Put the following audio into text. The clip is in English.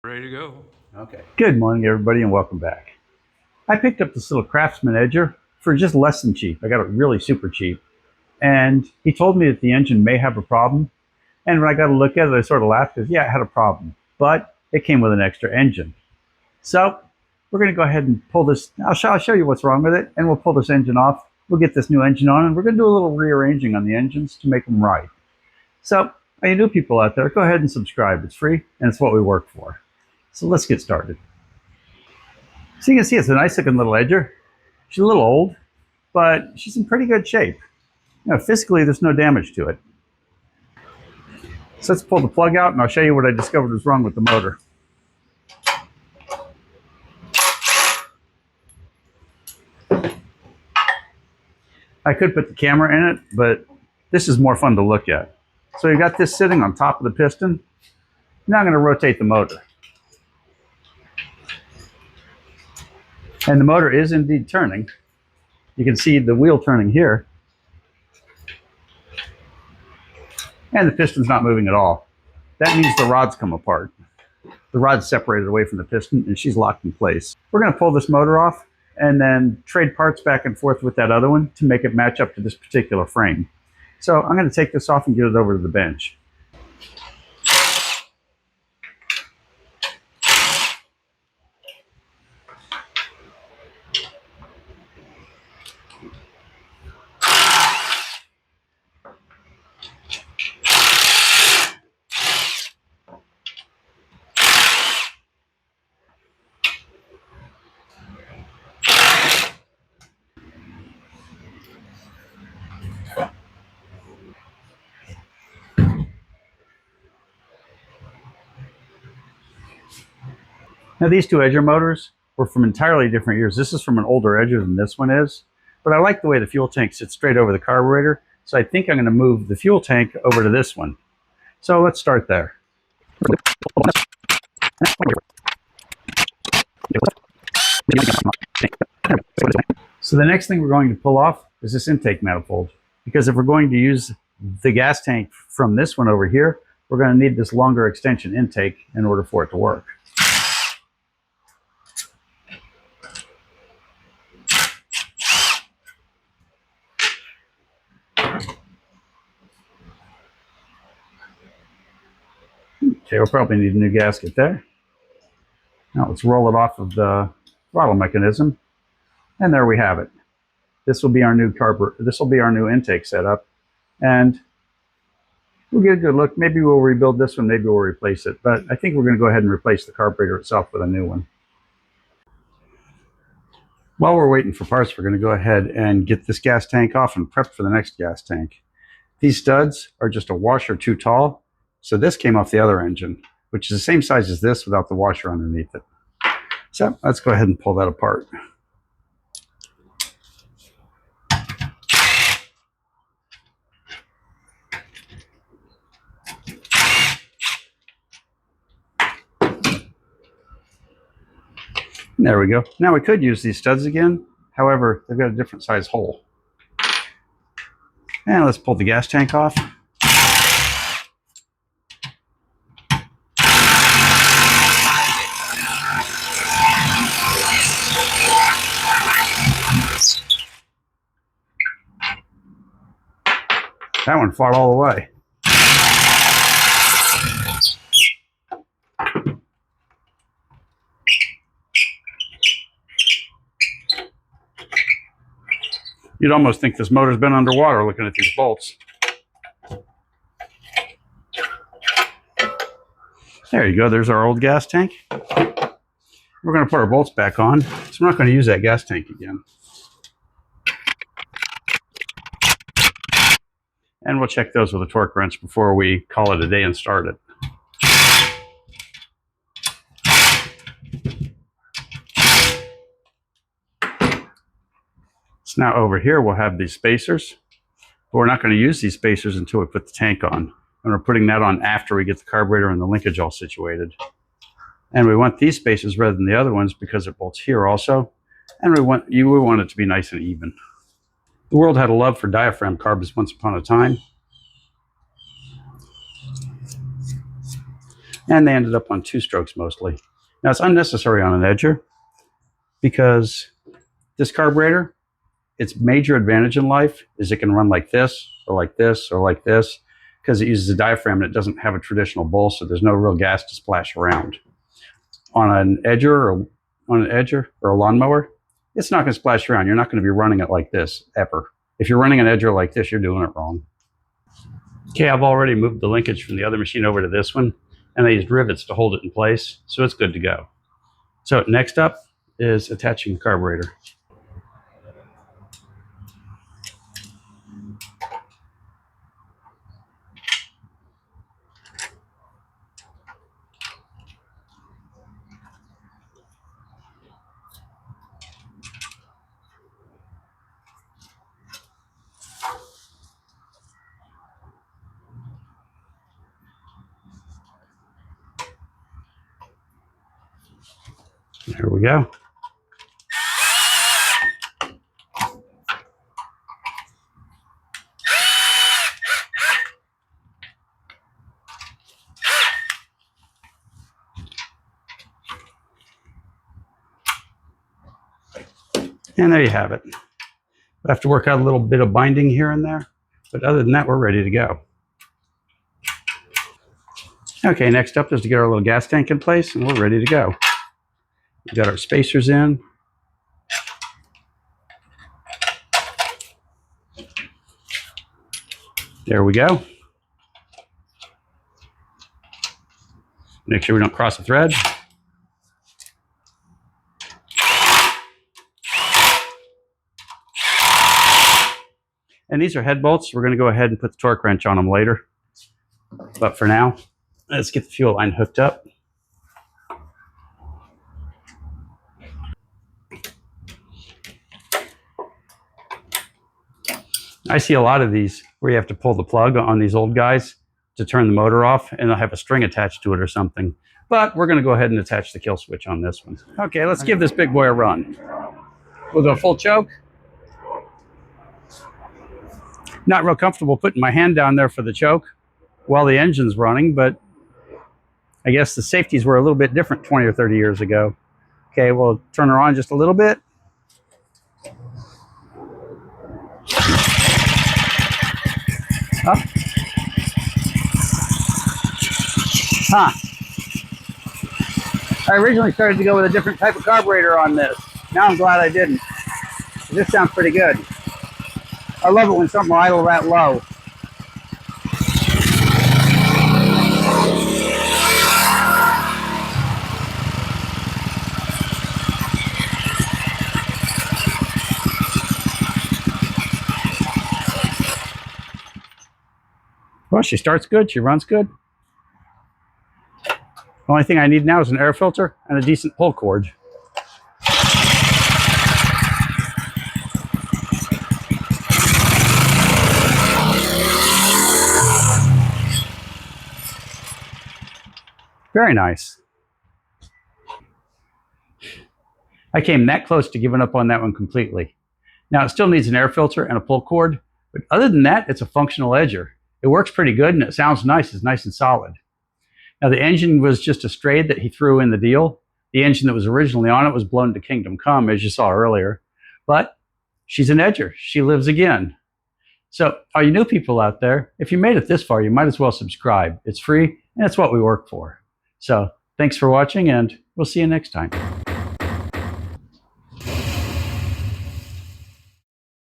Ready to go. Okay. Good morning, everybody, and welcome back. I picked up this little Craftsman edger for just less than cheap. I got it really super cheap. And he told me that the engine may have a problem. And when I got to look at it, I sort of laughed because, yeah, it had a problem. But it came with an extra engine. So we're going to go ahead and pull this. I'll show you what's wrong with it, and we'll pull this engine off. We'll get this new engine on, and we're going to do a little rearranging on the engines to make them right. So, all you new people out there, go ahead and subscribe. It's free, and it's what we work for. So let's get started. So you can see it's a nice looking little edger. She's a little old, but she's in pretty good shape. Physically, there's no damage to it. So let's pull the plug out and I'll show you what I discovered was wrong with the motor. I could put the camera in it, but this is more fun to look at. So you got this sitting on top of the piston. Now I'm going to rotate the motor. And the motor is indeed turning. You can see the wheel turning here. And the piston's not moving at all. That means the rod's come apart. The rod's separated away from the piston and she's locked in place. We're going to pull this motor off and then trade parts back and forth with that other one to make it match up to this particular frame. So I'm going to take this off and get it over to the bench. Now these two edger motors were from entirely different years. This is from an older edger than this one is, but I like the way the fuel tank sits straight over the carburetor, so I think I'm going to move the fuel tank over to this one. So let's start there. So the next thing we're going to pull off is this intake manifold, because if we're going to use the gas tank from this one over here, we're going to need this longer extension intake in order for it to work. Okay, we'll probably need a new gasket there. Now let's roll it off of the throttle mechanism. And there we have it. This will be our new carburetor. This will be our new intake setup. And we'll get a good look. Maybe we'll rebuild this one, maybe we'll replace it. But I think we're going to go ahead and replace the carburetor itself with a new one. While we're waiting for parts, we're going to go ahead and get this gas tank off and prep for the next gas tank. These studs are just a washer too tall. So this came off the other engine, which is the same size as this without the washer underneath it. So let's go ahead and pull that apart. There we go. Now we could use these studs again. However, they've got a different size hole. And let's pull the gas tank off. That one fought all the way. You'd almost think this motor's been underwater looking at these bolts. There you go, there's our old gas tank. We're going to put our bolts back on, so we're not going to use that gas tank again. And we'll check those with a torque wrench before we call it a day and start it. So now over here we'll have these spacers, but we're not going to use these spacers until we put the tank on. And we're putting that on after we get the carburetor and the linkage all situated. And we want these spacers rather than the other ones because it bolts here also. And we want it to be nice and even. The world had a love for diaphragm carbs once upon a time. And they ended up on 2 strokes mostly. Now it's unnecessary on an edger because this carburetor, its major advantage in life is it can run like this or like this or like this because it uses a diaphragm and it doesn't have a traditional bowl, so there's no real gas to splash around. On an edger or a lawnmower, it's not going to splash around. You're not going to be running it like this ever. If you're running an edger like this, you're doing it wrong. Okay, I've already moved the linkage from the other machine over to this one, and I used rivets to hold it in place, so it's good to go. So next up is attaching the carburetor. There we go. And there you have it. I have to work out a little bit of binding here and there, but other than that, we're ready to go. Okay, next up is to get our little gas tank in place, and we're ready to go. We've got our spacers in. There we go. Make sure we don't cross a thread. And these are head bolts. We're going to go ahead and put the torque wrench on them later. But for now, let's get the fuel line hooked up. I see a lot of these where you have to pull the plug on these old guys to turn the motor off, and they'll have a string attached to it or something. But we're going to go ahead and attach the kill switch on this one. Okay, let's give this big boy a run. We'll go full choke. Not real comfortable putting my hand down there for the choke while the engine's running, but I guess the safeties were a little bit different 20 or 30 years ago. Okay, we'll turn her on just a little bit. Up. Huh. I originally started to go with a different type of carburetor on this. Now I'm glad I didn't. This sounds pretty good. I love it when something will idle that low. Well, she starts good, she runs good. The only thing I need now is an air filter and a decent pull cord. Very nice. I came that close to giving up on that one completely. Now it still needs an air filter and a pull cord, but other than that, it's a functional edger. It works pretty good and it sounds nice. It's nice and solid. Now the engine was just a strayed that he threw in the deal. The engine that was originally on it was blown to Kingdom Come, as you saw earlier. But she's an edger. She lives again. So all you new people out there, if you made it this far, you might as well subscribe. It's free and it's what we work for. So thanks for watching, and we'll see you next time.